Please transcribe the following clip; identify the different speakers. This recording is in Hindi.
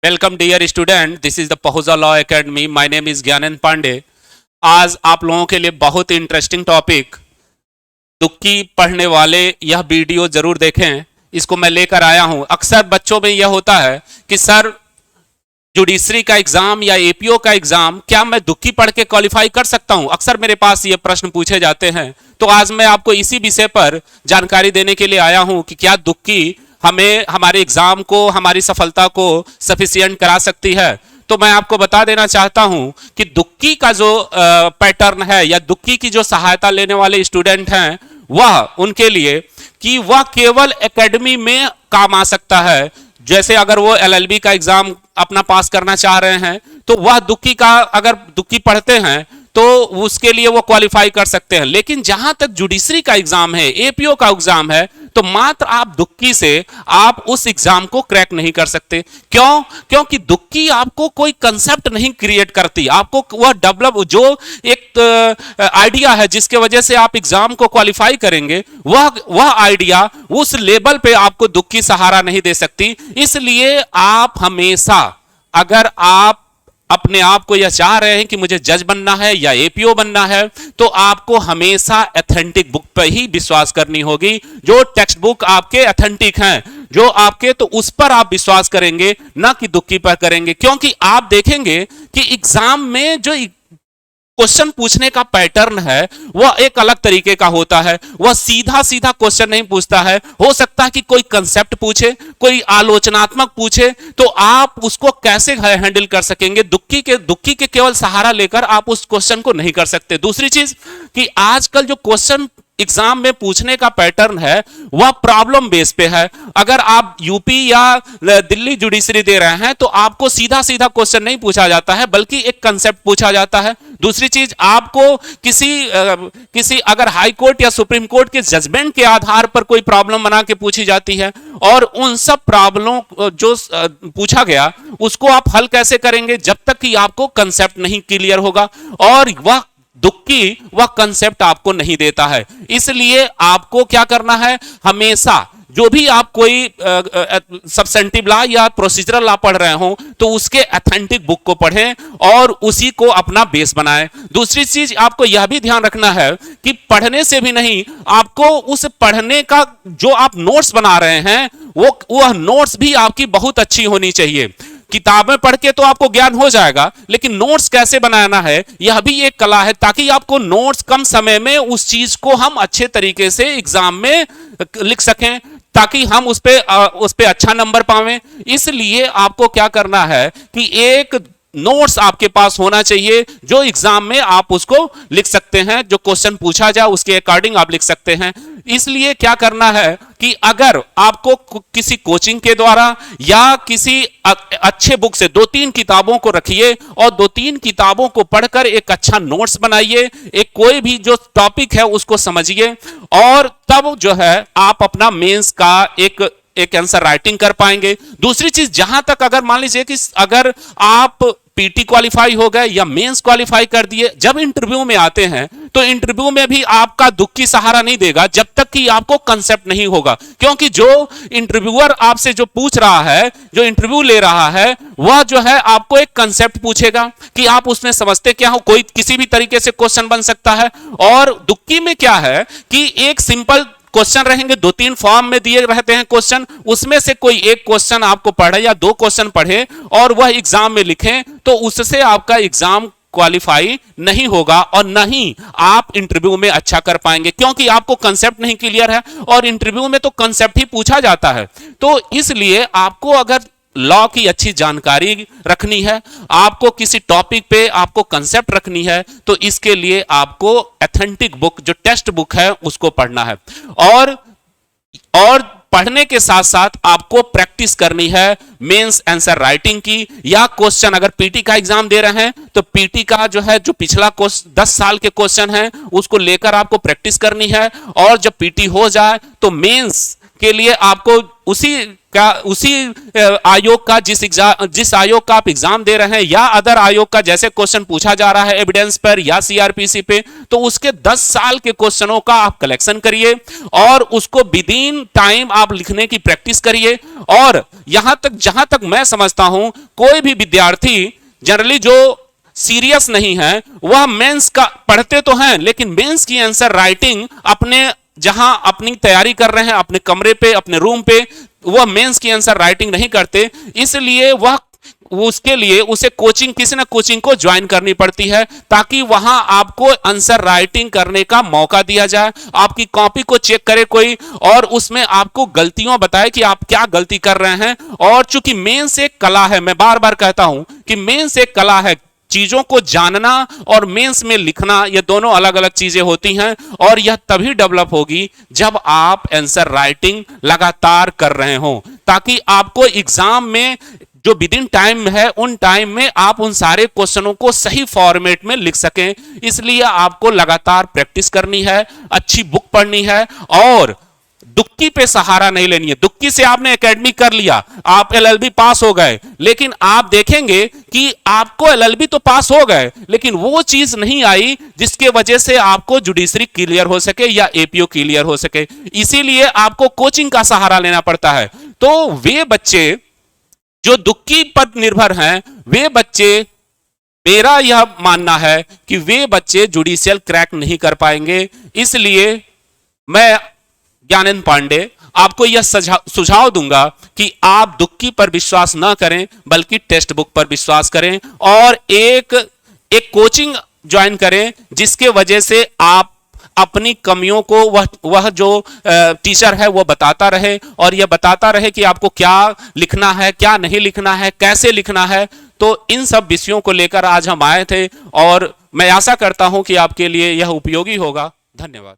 Speaker 1: Welcome dear student, this is the Pahuja law academy. My name is Gyanand Pandey. आज आप लोगों के लिए बहुत ही इंटरेस्टिंग टॉपिक तुक्की पढ़ने वाले यह वीडियो जरूर देखें, इसको मैं लेकर आया हूं। अक्सर बच्चों में यह होता है कि सर जुडिशरी का एग्जाम या एपीओ का एग्जाम क्या मैं तुक्की पढ़ के क्वालिफाई कर सकता हूं? अक्सर मेरे पास ये प्रश्न पूछे जाते हैं। तो आज मैं आपको इसी विषय पर जानकारी देने के लिए आया हूं कि क्या तुक्की हमें हमारे एग्जाम को, हमारी सफलता को सफिशिएंट करा सकती है। तो मैं आपको बता देना चाहता हूं कि तुक्की का जो पैटर्न है या तुक्की की जो सहायता लेने वाले स्टूडेंट हैं वह उनके लिए कि वह केवल एकेडमी में काम आ सकता है। जैसे अगर वो एलएलबी का एग्जाम अपना पास करना चाह रहे हैं तो वह तुक्की का अगर तुक्की पढ़ते हैं तो उसके लिए वो क्वालिफाई कर सकते हैं। लेकिन जहां तक जुडिशरी का एग्जाम है, एपीओ का एग्जाम है, तो मात्र आप तुक्की से आप उस एग्जाम को क्रैक नहीं कर सकते। क्यों? क्योंकि तुक्की आपको कोई कंसेप्ट नहीं क्रिएट करती। आपको वह डेवलप जो एक आइडिया है जिसके वजह से आप एग्जाम को क्वालिफाई करेंगे, वह आइडिया उस लेवल पे आपको तुक्की सहारा नहीं दे सकती। इसलिए आप हमेशा, अगर आप अपने आप को यह चाह रहे हैं कि मुझे जज बनना है या एपीओ बनना है, तो आपको हमेशा एथेंटिक बुक पर ही विश्वास करनी होगी। जो टेक्स्ट बुक आपके एथेंटिक हैं, जो आपके, तो उस पर आप विश्वास करेंगे, ना कि तुक्की पर करेंगे। क्योंकि आप देखेंगे कि एग्जाम में जो क्वेश्चन पूछने का पैटर्न है वह एक अलग तरीके का होता है। वह सीधा सीधा क्वेश्चन नहीं पूछता है। हो सकता है कि कोई कंसेप्ट पूछे, कोई आलोचनात्मक पूछे, तो आप उसको कैसे हैंडल कर सकेंगे? तुक्की के केवल सहारा लेकर आप उस क्वेश्चन को नहीं कर सकते। दूसरी चीज कि आजकल जो क्वेश्चन एग्जाम में पूछने का पैटर्न है वह प्रॉब्लम बेस पे है। अगर आप यूपी या दिल्ली जुडिशरी दे रहे हैं तो आपको सीधा सीधा क्वेश्चन नहीं पूछा जाता है, बल्कि एक कंसेप्ट पूछा जाता है। दूसरी चीज, आपको किसी अगर हाई कोर्ट या सुप्रीम कोर्ट के जजमेंट के आधार पर कोई प्रॉब्लम बना के पूछी जाती है, और उन सब प्रॉब्लम जो पूछा गया उसको आप हल कैसे करेंगे जब तक कि आपको कंसेप्ट नहीं क्लियर होगा, और वह तुक्की वह कंसेप्ट आपको नहीं देता है। इसलिए आपको क्या करना है, हमेशा जो भी आप कोई सब्सेंटिव लॉ या प्रोसीजरल लॉ पढ़ रहे हो तो उसके एथेंटिक बुक को पढ़ें और उसी को अपना बेस बनाएं। दूसरी चीज आपको यह भी ध्यान रखना है कि पढ़ने से भी नहीं, आपको उस पढ़ने का जो आप नोट्स बना रहे हैं वह नोट्स भी आपकी बहुत अच्छी होनी चाहिए। किताबें पढ़ के तो आपको ज्ञान हो जाएगा, लेकिन नोट्स कैसे बनाना है यह भी एक कला है, ताकि आपको नोट्स कम समय में उस चीज को हम अच्छे तरीके से एग्जाम में लिख सकें, ताकि हम उस पे अच्छा नंबर पावें। इसलिए आपको क्या करना है कि एक नोट्स आपके पास होना चाहिए जो एग्जाम में आप उसको लिख सकते हैं, जो क्वेश्चन पूछा जाए उसके अकॉर्डिंग आप लिख सकते हैं। इसलिए क्या करना है कि अगर आपको किसी कोचिंग के द्वारा या किसी अच्छे बुक से 2-3 किताबों को रखिए और 2-3 किताबों को पढ़कर एक अच्छा नोट्स बनाइए, एक कोई भी जो टॉपिक है उसको समझिए, और तब जो है आप अपना मेंस का एक आंसर राइटिंग कर पाएंगे। दूसरी चीज, जहां तक अगर मान लीजिए कि अगर आप पीटी क्वालिफाई हो गए या मेंस क्वालिफाई कर दिए, जब इंटरव्यू में आते हैं तो इंटरव्यू में भी आपका तुक्की सहारा नहीं देगा जब तक कि आपको कंसेप्ट नहीं होगा। क्योंकि जो इंटरव्यूअर आपसे जो पूछ रहा है, जो इंटरव्यू ले रहा है, वह जो है आपको एक कंसेप्ट पूछेगा कि आप उसमें समझते क्या हो। कोई किसी भी तरीके से क्वेश्चन बन सकता है। और तुक्की में क्या है कि एक सिंपल क्वेश्चन रहेंगे, 2-3 फॉर्म में दिए रहते हैं क्वेश्चन, उसमें से कोई एक क्वेश्चन आपको पढ़े या 2 क्वेश्चन पढ़े और वह एग्जाम में लिखें, तो उससे आपका एग्जाम क्वालिफाई नहीं होगा और नहीं आप इंटरव्यू में अच्छा कर पाएंगे, क्योंकि आपको कंसेप्ट नहीं क्लियर है। और इंटरव्यू में तो कंसेप्ट ही पूछा जाता है। तो इसलिए आपको अगर लॉ की अच्छी जानकारी रखनी है, आपको किसी टॉपिक पे आपको कंसेप्ट रखनी है, तो इसके लिए आपको एथेंटिक बुक, जो टेक्स्ट बुक है, उसको पढ़ना है। और पढ़ने के साथ साथ आपको प्रैक्टिस करनी है मेंस आंसर राइटिंग की, या क्वेश्चन अगर पीटी का एग्जाम दे रहे हैं तो पीटी का जो है, जो पिछला 10 साल के क्वेश्चन है उसको लेकर आपको प्रैक्टिस करनी है। और जब पीटी हो जाए तो मेंस के लिए आपको उसी आयोग का जिस आयोग का आप एग्जाम दे रहे हैं या अदर आयोग का जैसे क्वेश्चन पूछा जा रहा है एविडेंस पर या सीआरपीसी पे, तो उसके 10 साल के क्वेश्चनों का आप कलेक्शन करिए और उसको विद इन टाइम आप लिखने की प्रैक्टिस करिए। और यहां तक जहां तक मैं समझता हूं, कोई भी विद्यार्थी जनरली जो सीरियस नहीं है वह मेंस का पढ़ते तो हैं, लेकिन मेंस की आंसर राइटिंग अपने जहां अपनी तैयारी कर रहे हैं अपने कमरे पे अपने रूम पे, वह मेंस की आंसर राइटिंग नहीं करते। इसलिए वह उसके लिए उसे कोचिंग किसी ना कोचिंग को ज्वाइन करनी पड़ती है ताकि वहां आपको आंसर राइटिंग करने का मौका दिया जाए, आपकी कॉपी को चेक करे कोई और उसमें आपको गलतियां बताए कि आप क्या गलती कर रहे हैं। और चूंकि मेंस एक कला है, मैं बार बार कहता हूं कि मेंस एक कला है, चीजों को जानना और मेंस में लिखना ये दोनों अलग अलग चीजें होती हैं और यह तभी डेवलप होगी जब आप आंसर राइटिंग लगातार कर रहे हो, ताकि आपको एग्जाम में जो विद इन टाइम है उन टाइम में आप उन सारे क्वेश्चनों को सही फॉर्मेट में लिख सकें। इसलिए आपको लगातार प्रैक्टिस करनी है, अच्छी बुक पढ़नी है और दुक्की पे सहारा नहीं लेनी है। दुक्की से आपने एकेडमी कर लिया, आप एलएलबी पास हो गए, लेकिन आप देखेंगे कि आपको एलएलबी तो पास हो गए लेकिन वो चीज नहीं आई जिसके वजह से आपको जुडिशरी क्लियर हो सके या एपीओ क्लियर हो सके। इसीलिए आपको कोचिंग का सहारा लेना पड़ता है। तो वे बच्चे जो दुक्की पर निर्भर हैं, वे बच्चे, मेरा यह मानना है कि वे बच्चे जुडिशियल क्रैक नहीं कर पाएंगे। इसलिए मैं ज्ञानेंद्र पांडे आपको यह सुझाव दूंगा कि आप दुक्की पर विश्वास न करें बल्कि टेक्स्ट बुक पर विश्वास करें और एक कोचिंग ज्वाइन करें जिसके वजह से आप अपनी कमियों को वह जो टीचर है वो बताता रहे और यह बताता रहे कि आपको क्या लिखना है, क्या नहीं लिखना है, कैसे लिखना है। तो इन सब विषयों को लेकर आज हम आए थे और मैं आशा करता हूं कि आपके लिए यह उपयोगी होगा। धन्यवाद।